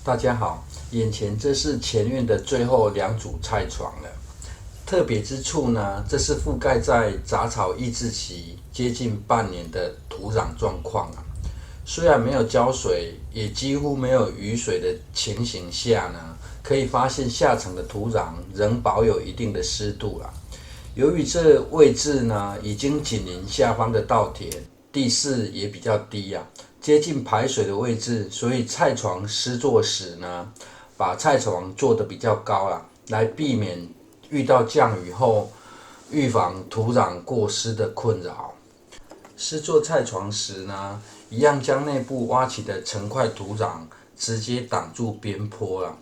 大家好，眼前这是前院的最后2组菜床了。特别之处呢，这是覆盖在杂草抑制期接近半年的土壤状况啊。虽然没有浇水，也几乎没有雨水的情形下呢，可以发现下层的土壤仍保有一定的湿度啦。由于这位置呢已经紧邻下方的稻田，地势也比较低啊，接近排水的位置，所以菜床施作时呢，把菜床做得比较高啦，来避免遇到降雨后预防土壤过湿的困扰。施作菜床时呢，一样将内部挖起的成块土壤直接挡住边坡了。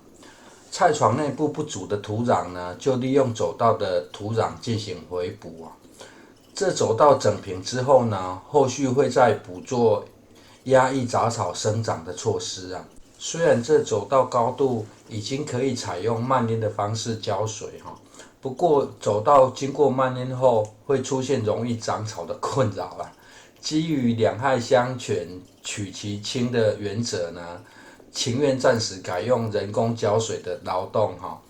菜床内部不足的土壤呢，就利用走道的土壤进行回补啊。这走道整平之后呢，后续会再补做压抑杂草生长的措施啊。虽然这走道高度已经可以采用慢淹的方式浇水哈，不过走道经过慢淹后会出现容易长草的困扰啊。基于两害相权取其轻的原则呢，情愿暂时改用人工浇水的劳动哈。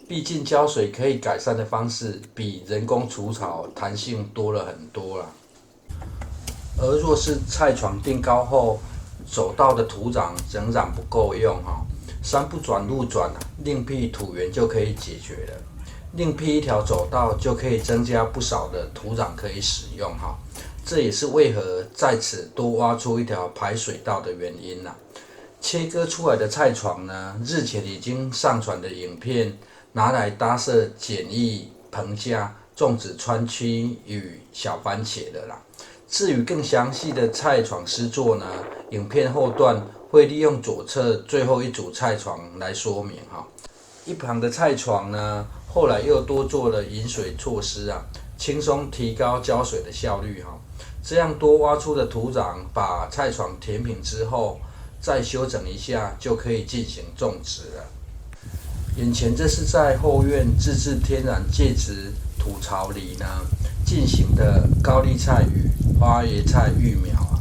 毕竟浇水可以改善的方式比人工除草弹性多了很多啦。而若是菜床垫高后，走道的土壤仍然不够用哈，山不转路转啊，另辟土源就可以解决了。另辟一条走道就可以增加不少的土壤可以使用哈。这也是为何在此多挖出一条排水道的原因啦。切割出来的菜床呢，日前已经上传的影片拿来搭设简易棚架种植川区与小番茄的啦。至于更详细的菜床施作呢，影片后段会利用左侧最后一组菜床来说明哈。一旁的菜床呢，后来又多做了引水措施啊，轻松提高浇水的效率哈。这样多挖出的土壤把菜床填平之后，再修整一下就可以进行种植了。眼前这是在后院自制天然介质土槽里呢进行的高丽菜与花椰菜育苗啊。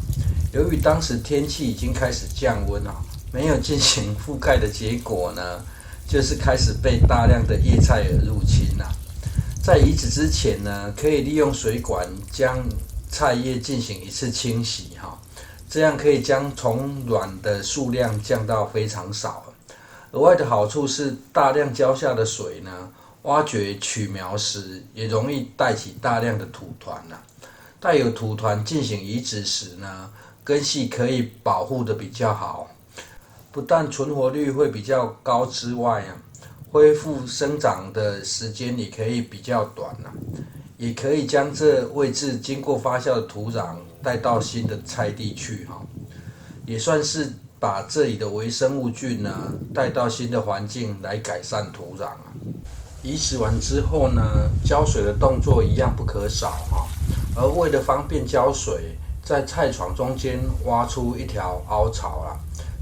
由于当时天气已经开始降温啊，没有进行覆盖的结果呢，就是开始被大量的叶菜蛾入侵啊。在移植之前呢，可以利用水管将菜叶进行一次清洗哈，这样可以将虫卵的数量降到非常少。额外的好处是，大量浇下的水呢，挖掘取苗时也容易带起大量的土团啊。带有土团进行移植时呢，根系可以保护的比较好，不但存活率会比较高之外啊，恢复生长的时间也可以比较短啊。也可以将这位置经过发酵的土壤带到新的菜地去哈，也算是把这里的微生物菌呢带到新的环境来改善土壤啊。移植完之后呢，浇水的动作一样不可少哈。而为了方便浇水，在菜床中间挖出一条凹槽啦，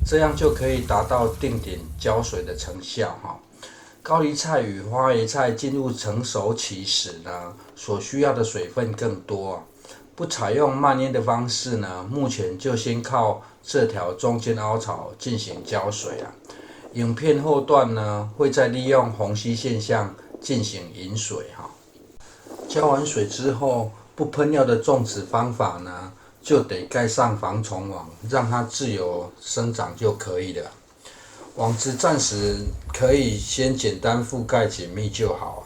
这样就可以达到定点浇水的成效哈。高丽菜与花椰菜进入成熟期时呢，所需要的水分更多啊。不采用慢淹的方式呢，目前就先靠这条中间凹槽进行浇水啊。影片后段呢，会再利用虹吸现象进行引水哈。浇完水之后，不喷药的种植方法呢，就得盖上防虫网，让它自由生长就可以了。网子暂时可以先简单覆盖紧密就好，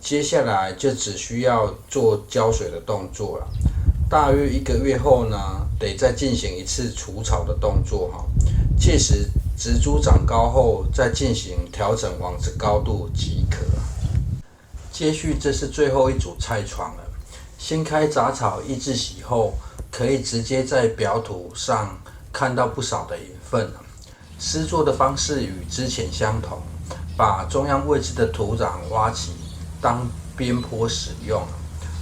接下来就只需要做浇水的动作了。大约1个月后呢，得再进行一次除草的动作哈。届时植株长高后，再进行调整网子高度即可。接续这是最后一组菜床了，掀开杂草抑制洗后，可以直接在表土上看到不少的盐分。施作的方式与之前相同，把中央位置的土壤挖起当边坡使用，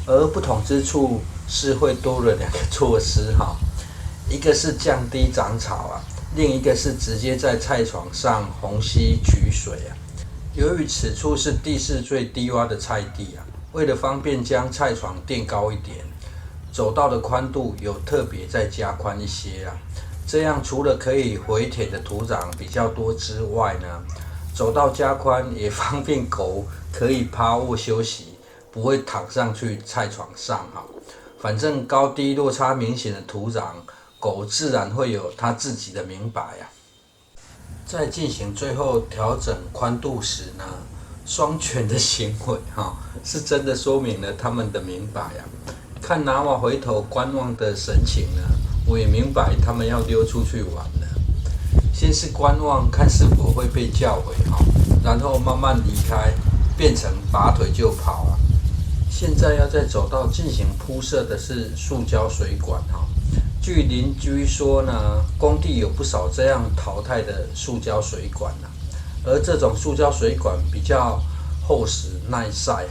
而不同之处是会多了2个措施哈，一个是降低长草啊，另一个是直接在菜床上虹吸取水啊。由于此处是地势最低洼的菜地啊，为了方便将菜床垫高一点，走道的宽度有特别再加宽一些啊。这样除了可以回填的土壤比较多之外呢，走道加宽也方便狗可以趴卧休息，不会躺上去菜床上哈。反正高低落差明显的土壤，狗自然会有它自己的明白啊。在进行最后调整宽度时呢，双犬的行为是真的说明了他们的明白啊。看拿瓦回头观望的神情呢，我也明白他们要溜出去玩了。先是观望，看是否会被叫回然后慢慢离开，变成拔腿就跑啊。现在要在走道进行铺设的是塑胶水管据邻居说呢，工地有不少这样淘汰的塑胶水管而这种塑胶水管比较厚实耐晒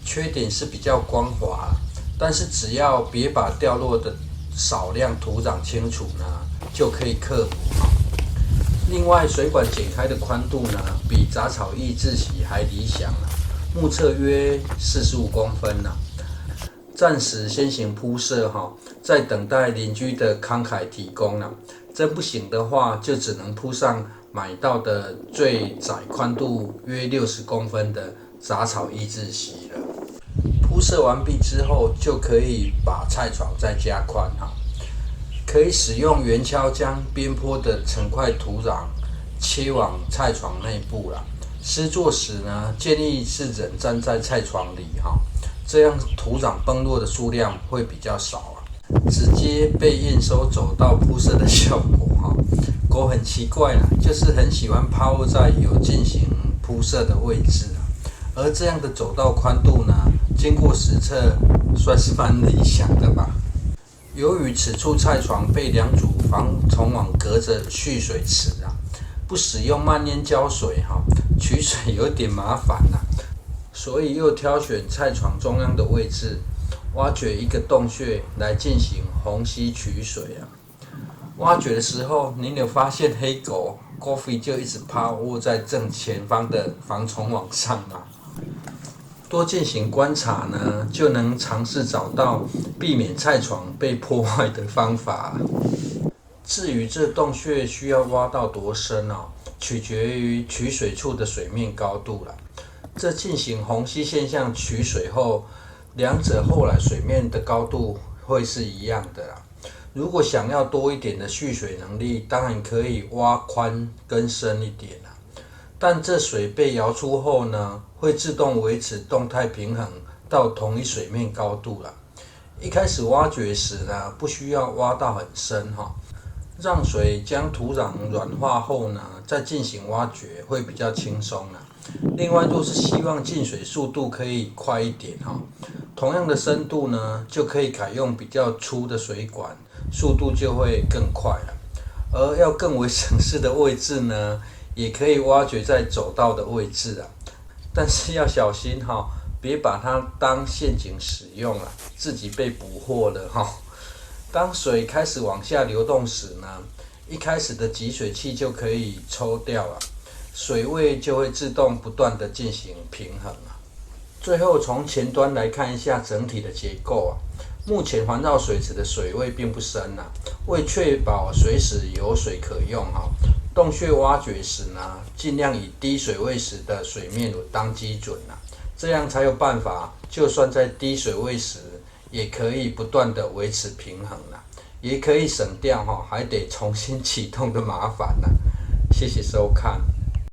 缺点是比较光滑，但是只要别把掉落的少量土壤清除呢，就可以克服另外，水管剪开的宽度呢，比杂草抑制期还理想目测约45公分暂时先行铺设再等待邻居的慷慨提供真不行的话，就只能铺上买到的最窄宽度约60公分的杂草抑制席了。铺设完毕之后，就可以把菜床再加宽可以使用圆锹将边坡的成块土壤切往菜床内部施作时呢，建议是人站在菜床里这样土壤崩落的数量会比较少直接被验收走道铺设的效果狗很奇怪就是很喜欢趴卧在有进行铺设的位置而这样的走道宽度呢，经过实测算是蛮理想的吧。由于此处菜床被2组防虫网隔着蓄水池不使用漫淹浇水取水有点麻烦所以又挑选菜床中央的位置，挖掘一个洞穴来进行虹吸取水挖掘的时候，您有发现黑狗 Coffee 就一直趴卧在正前方的防虫网上多进行观察呢，就能尝试找到避免菜床被破坏的方法至于这洞穴需要挖到多深取决于取水处的水面高度这进行虹吸现象取水后，两者后来水面的高度会是一样的如果想要多一点的蓄水能力，当然可以挖宽更深一点但这水被摇出后呢，会自动维持动态平衡到同一水面高度一开始挖掘时呢，不需要挖到很深让水将土壤软化后呢，再进行挖掘会比较轻松另外，若是希望进水速度可以快一点同样的深度呢，就可以改用比较粗的水管，速度就会更快而要更为省事的位置呢，也可以挖掘在走道的位置但是要小心别把它当陷阱使用自己被捕获了当水开始往下流动时呢，一开始的集水器就可以抽掉水位就会自动不断的进行平衡最后从前端来看一下整体的结构目前环绕水池的水位并不深为确保随时有水可用洞穴挖掘时呢，尽量以低水位时的水面当基准这样才有办法，就算在低水位时，也可以不断的维持平衡也可以省掉还得重新启动的麻烦谢谢收看。